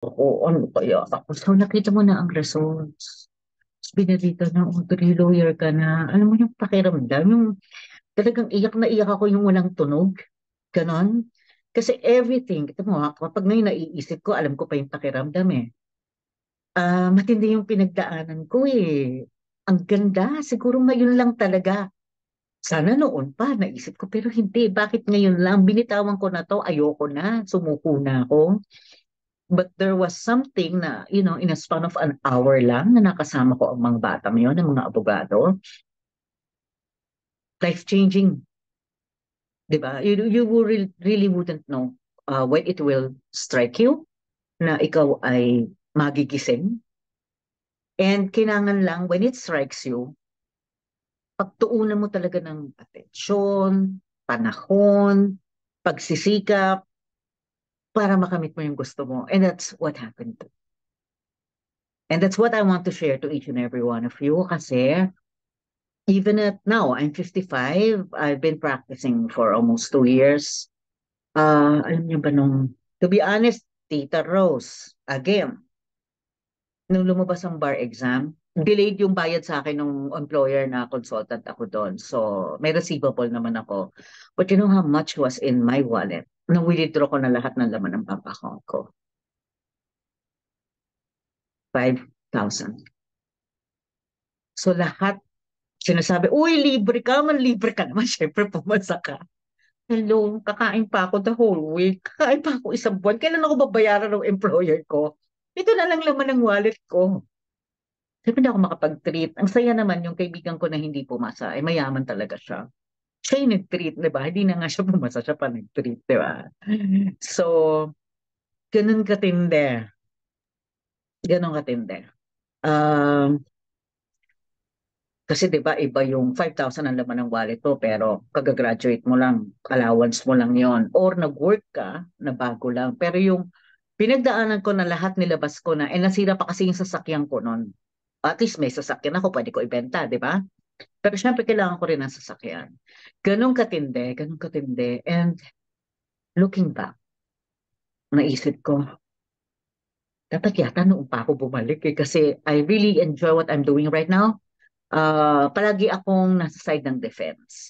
Oo, ano kaya ako? So, nakita mo na ang results. Tapos binalita na, oh, lawyer ka na. Alam mo yung pakiramdam, yung talagang iyak na iyak ako yung walang tunog. Ganon. Kasi everything, ito mo ha, kapag ngayon naiisip ko, alam ko pa yung pakiramdam eh. Matindi yung pinagdaanan ko eh. Ang ganda, siguro ngayon lang talaga. Sana noon pa, naisip ko, pero hindi. Bakit ngayon lang? Binitawan ko na to, ayoko na, sumuko na ako. But there was something na, in a span of an hour lang na nakasama ko ang mga bata yun, ang mga abogado, life-changing, di ba? You will really wouldn't know when it will strike you na ikaw ay magigising. And kinangan lang, when it strikes you, pagtuunan mo talaga ng atensyon, panahon, pagsisikap, para makamit mo yung gusto mo. And that's what happened. And that's what I want to share to each and every one of you kasi even at now, I'm 55, I've been practicing for almost 2 years. Alam niyo ba to be honest, Tita Rose, again, nung lumabas ang bar exam, delayed yung bayad sa akin ng employer na consultant ako doon. So, may receivable naman ako. But you know how much was in my wallet? Nung withdraw ko na lahat ng laman ng bank account ko. 5,000. So, lahat sinasabi, uy, libre ka, man libre ka naman. Siyempre, pumasa ka. Hello, kakain pa ako the whole week. Kakain pa ako isang buwan. Kailan ako babayaran ng employer ko? Ito na lang laman ng wallet ko. Sabi hindi ako makapag-treat. Ang saya naman yung kaibigan ko na hindi pumasa. Ay mayaman talaga siya. Siya yung nag-treat, di ba? Hindi na nga siya pumasa, siya pa nag-treat, di ba? So, ganun katindi. Ganun katindi. Um, Kasi 'di ba iba yung 5,000 ang laman ng wallet mo pero kagagraduate mo lang, allowance mo lang 'yon or nag-work ka na bago lang. Pero yung pinagdaanan ko na lahat nilabas ko na nasira pa kasi yung sasakyan ko noon. At least may sasakyan ako, pwede ko ibenta, 'di ba? Pero syempre kailangan ko rin ng sasakyan. Ganun katindi. And looking back, naisip ko, dapat yata noon pa ako bumalik eh kasi I really enjoy what I'm doing right now. Palagi akong nasa side ng defense.